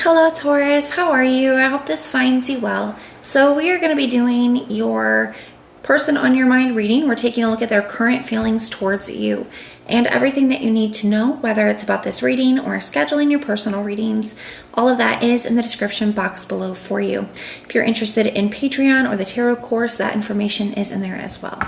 Hello Taurus, how are you? I hope this finds you well. So we are going to be doing your person on your mind reading. We're taking a look at their current feelings towards you and everything that you need to know, whether it's about this reading or scheduling your personal readings. All of that is in the description box below for you. If you're interested in Patreon or the tarot course, that information is in there as well.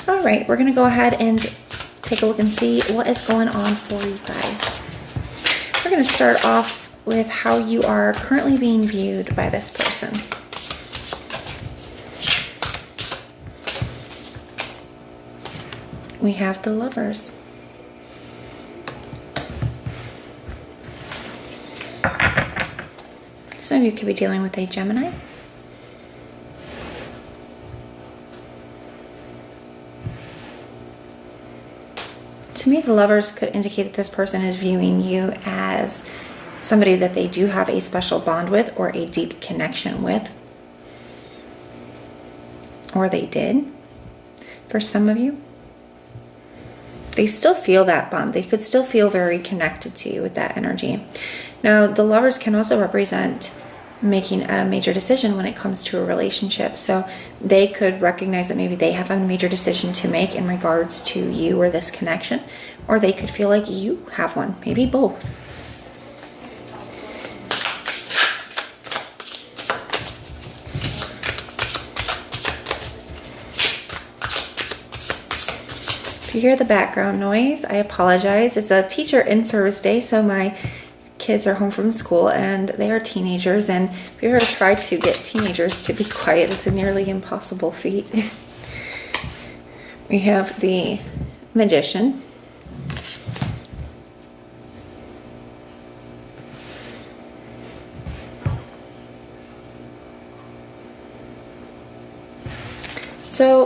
All right, we're going to go ahead and take a look and see what is going on for you guys. We're going to start off with how you are currently being viewed by this person. We have the Lovers. Some of you could be dealing with a Gemini. To me, the Lovers could indicate that this person is viewing you as somebody that they do have a special bond with or a deep connection with. Or they did. For some of you, they still feel that bond. They could still feel very connected to you with that energy. Now, the Lovers can also represent making a major decision when it comes to a relationship. So they could recognize that maybe they have a major decision to make in regards to you or this connection, or they could feel like you have one, maybe both. If you hear the background noise, I apologize. It's a teacher in-service day, so my kids are home from school and they are teenagers, and if you ever try to get teenagers to be quiet, it's a nearly impossible feat. We have the Magician. So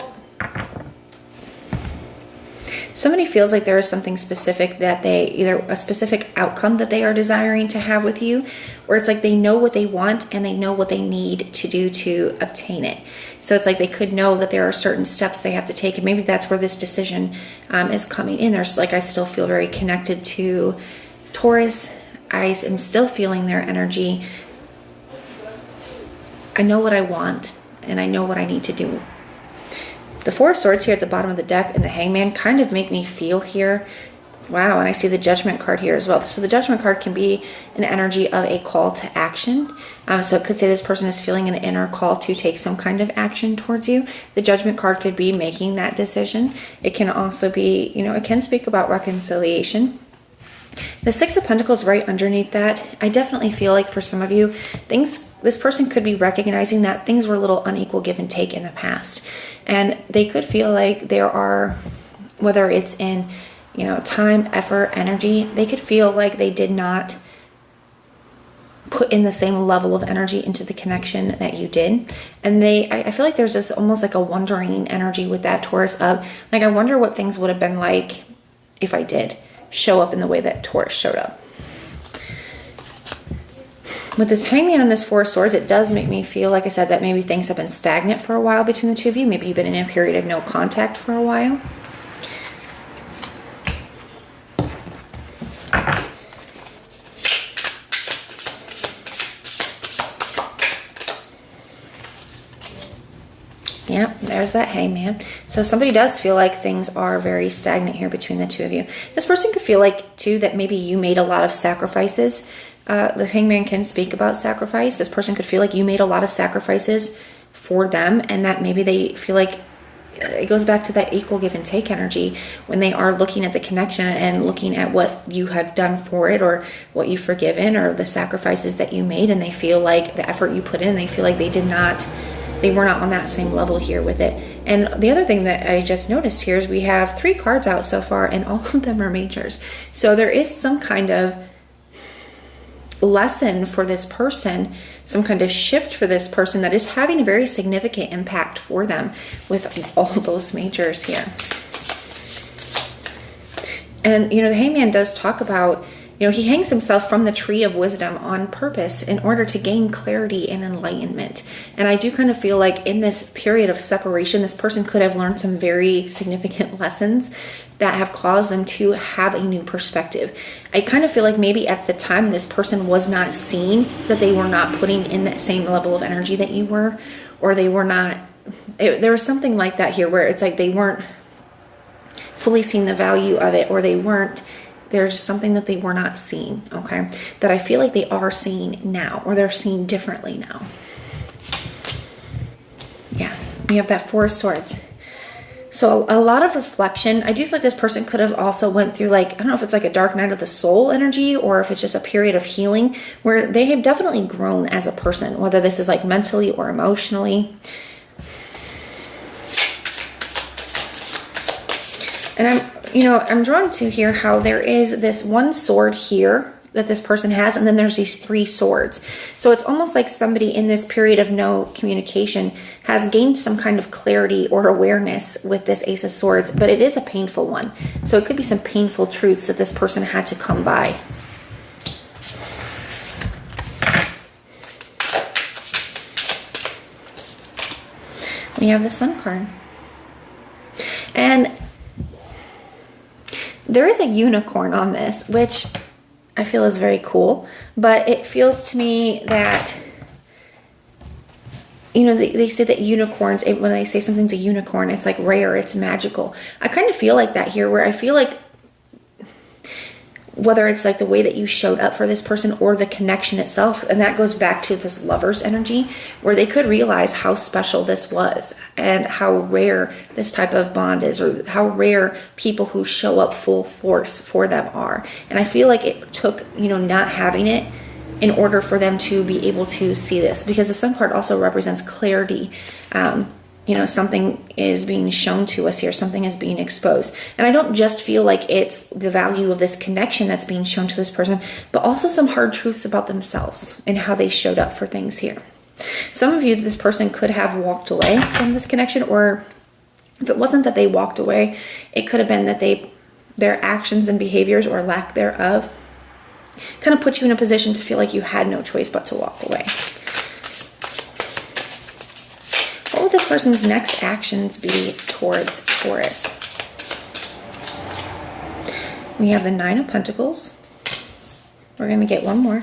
somebody feels like there is something specific that they, either a specific outcome that they are desiring to have with you, or it's like they know what they want and they know what they need to do to obtain it. So it's like they could know that there are certain steps they have to take, and maybe that's where this decision is coming in. There's like, I still feel very connected to Taurus. I am still feeling their energy. I know what I want and I know what I need to do. The Four of Swords here at the bottom of the deck and the Hangman kind of make me feel here. Wow, and I see the Judgment card here as well. So the Judgment card can be an energy of a call to action. So it could say this person is feeling an inner call to take some kind of action towards you. The Judgment card could be making that decision. It can also be, it can speak about reconciliation. The Six of Pentacles right underneath that, I definitely feel like for some of you, this person could be recognizing that things were a little unequal give and take in the past. And they could feel like there are, whether it's in, time, effort, energy, they could feel like they did not put in the same level of energy into the connection that you did. And I feel like there's this almost like a wondering energy with that Taurus of, like, I wonder what things would have been like if I did show up in the way that Taurus showed up. With this Hangman and this Four of Swords, it does make me feel, like I said, that maybe things have been stagnant for a while between the two of you. Maybe you've been in a period of no contact for a while. Yep, there's that Hangman. So somebody does feel like things are very stagnant here between the two of you. This person could feel like, too, that maybe you made a lot of sacrifices. The Hangman can speak about sacrifice. This person could feel like you made a lot of sacrifices for them, and that maybe they feel like it goes back to that equal give and take energy when they are looking at the connection and looking at what you have done for it, or what you've forgiven, or the sacrifices that you made, and they feel like the effort you put in, they feel like they were not on that same level here with it. And the other thing that I just noticed here is we have 3 cards out so far, and all of them are majors. So there is some kind of lesson for this person, some kind of shift for this person that is having a very significant impact for them with all those majors here. And, the Hangman does talk about, he hangs himself from the tree of wisdom on purpose in order to gain clarity and enlightenment. And I do kind of feel like in this period of separation, this person could have learned some very significant lessons that have caused them to have a new perspective. I kind of feel like maybe at the time this person was not seeing that they were not putting in that same level of energy that you were, or they were not, there was something like that here where it's like they weren't fully seeing the value of it, or there's just something that they were not seeing, okay, that I feel like they are seeing now, or they're seeing differently now. Yeah, we have that Four of Swords. So a lot of reflection. I do feel like this person could have also went through, like, I don't know if it's like a dark night of the soul energy, or if it's just a period of healing where they have definitely grown as a person, whether this is like mentally or emotionally. And I'm drawn to here how there is this one sword here that this person has, and then there's these three swords. So it's almost like somebody in this period of no communication has gained some kind of clarity or awareness with this Ace of Swords, but it is a painful one. So it could be some painful truths that this person had to come by. We have the Sun card. And there is a unicorn on this, which I feel is very cool, but it feels to me that, you know, they say that unicorns, when they say something's a unicorn, it's like rare, it's magical. I kind of feel like that here, where I feel like whether it's like the way that you showed up for this person or the connection itself, and that goes back to this Lover's energy, where they could realize how special this was and how rare this type of bond is, or how rare people who show up full force for them are. And I feel like it took, you know, not having it in order for them to be able to see this, because the Sun card also represents clarity. You know, something is being shown to us here. Something is being exposed. And I don't just feel like it's the value of this connection that's being shown to this person, but also some hard truths about themselves and how they showed up for things here. Some of you, this person could have walked away from this connection, or if it wasn't that they walked away, it could have been that their actions and behaviors, or lack thereof, kind of put you in a position to feel like you had no choice but to walk away. What would this person's next actions be towards Taurus? We have the Nine of Pentacles. We're going to get one more.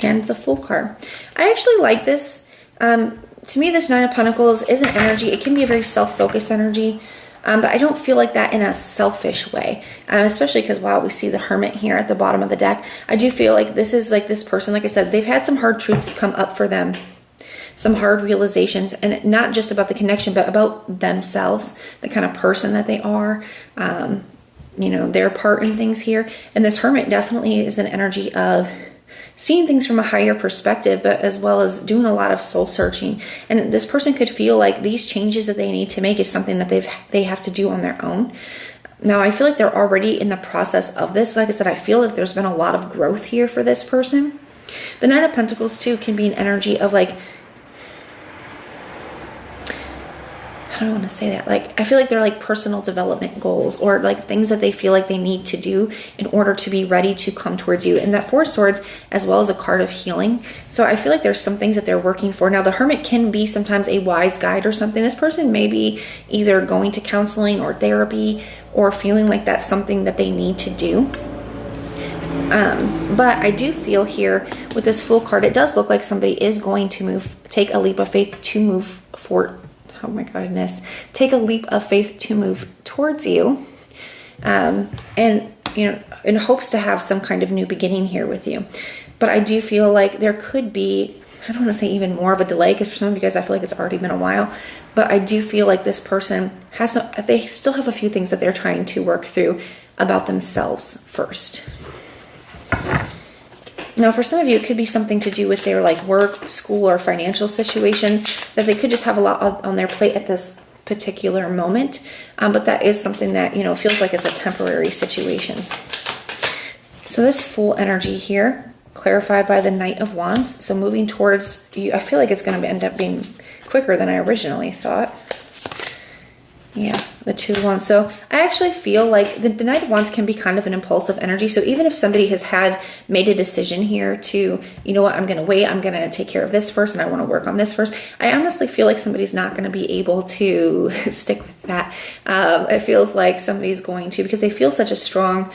And the Fool card. I actually like this. To me, this Nine of Pentacles is an energy. It can be a very self-focused energy. But I don't feel like that in a selfish way, especially because, wow, we see the Hermit here at the bottom of the deck. I do feel like this is like this person, like I said, they've had some hard truths come up for them, some hard realizations, and not just about the connection, but about themselves, the kind of person that they are, you know, their part in things here. And this Hermit definitely is an energy of seeing things from a higher perspective, but as well as doing a lot of soul searching. And this person could feel like these changes that they need to make is something that they have to do on their own. Now, I feel like they're already in the process of this. Like I said, I feel like there's been a lot of growth here for this person. The Nine of Pentacles, too, can be an energy of like, I don't want to say that. Like, I feel like they're like personal development goals, or like things that they feel like they need to do in order to be ready to come towards you. And that Four of Swords, as well as a card of healing. So I feel like there's some things that they're working for. Now, the Hermit can be sometimes a wise guide or something. This person may be either going to counseling or therapy, or feeling like that's something that they need to do. But I do feel here with this Fool card, it does look like somebody is going to take a leap of faith to move forward. Oh my goodness. Take a leap of faith to move towards you. And, you know, in hopes to have some kind of new beginning here with you. But I do feel like there could be, I don't want to say even more of a delay, because for some of you guys, I feel like it's already been a while. But I do feel like this person has they still have a few things that they're trying to work through about themselves first. Now, for some of you, it could be something to do with their like work, school, or financial situation, that they could just have a lot on their plate at this particular moment. But that is something that, you know, feels like it's a temporary situation. So this Fool energy here, clarified by the Knight of Wands. So moving towards you, I feel like it's going to end up being quicker than I originally thought. Yeah, the Two of Wands. So I actually feel like the Knight of Wands can be kind of an impulsive energy. So even if somebody has made a decision here to, you know what, I'm going to wait, I'm going to take care of this first, and I want to work on this first, I honestly feel like somebody's not going to be able to stick with that. It feels like somebody's going to, because they feel such a strong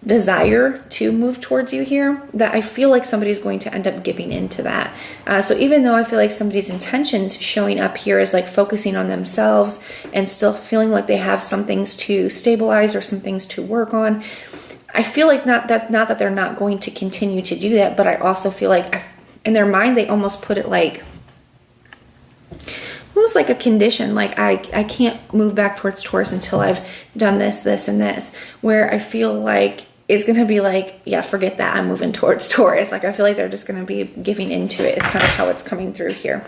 desire to move towards you here, that I feel like somebody's going to end up giving into that. So even though I feel like somebody's intentions showing up here is like focusing on themselves and still feeling like they have some things to stabilize or some things to work on, I feel like not that they're not going to continue to do that, but I also feel like in their mind they almost put it like almost like a condition, like I can't move back towards Taurus until I've done this, this, and this, where I feel like it's going to be like, yeah, forget that, I'm moving towards Taurus. Like I feel like they're just going to be giving into it is kind of how it's coming through here.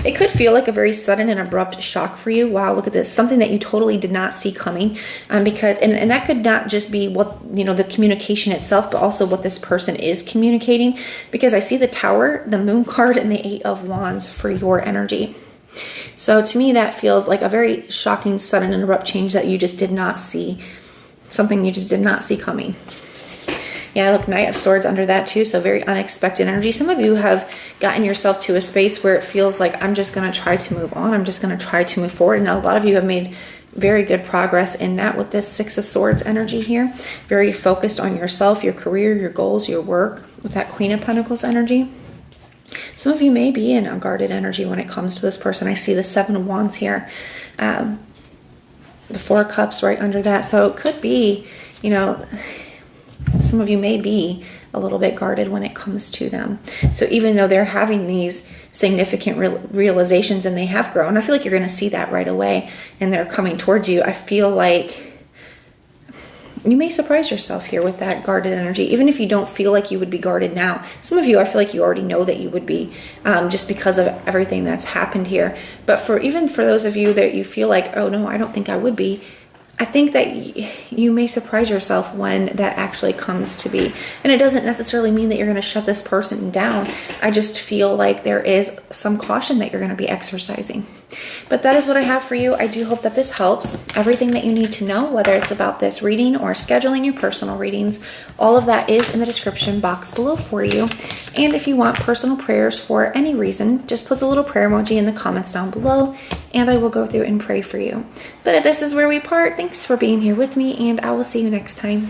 It could feel like a very sudden and abrupt shock for you. Wow, look at this. Something that you totally did not see coming, because, and that could not just be what, the communication itself, but also what this person is communicating, because I see the Tower, the Moon card, and the Eight of Wands for your energy. So to me, that feels like a very shocking, sudden, and abrupt change that you just did not see. Something you just did not see coming. Yeah, look, Knight of Swords under that too. So very unexpected energy. Some of you have gotten yourself to a space where it feels like, I'm just going to try to move on. I'm just going to try to move forward. And a lot of you have made very good progress in that with this Six of Swords energy here. Very focused on yourself, your career, your goals, your work with that Queen of Pentacles energy. Some of you may be in a guarded energy when it comes to this person. I see the Seven of Wands here. The Four of Cups right under that. So it could be, some of you may be a little bit guarded when it comes to them. So even though they're having these significant realizations and they have grown, I feel like you're going to see that right away and they're coming towards you. I feel like you may surprise yourself here with that guarded energy, even if you don't feel like you would be guarded now. Some of you, I feel like you already know that you would be, just because of everything that's happened here. But even for those of you that you feel like, oh no, I don't think I would be, I think that you may surprise yourself when that actually comes to be. And it doesn't necessarily mean that you're going to shut this person down. I just feel like there is some caution that you're going to be exercising. But that is what I have for you. I do hope that this helps. Everything that you need to know, whether it's about this reading or scheduling your personal readings, all of that is in the description box below for you. And if you want personal prayers for any reason, just put the little prayer emoji in the comments down below and I will go through and pray for you. But this is where we part. Thanks for being here with me and I will see you next time.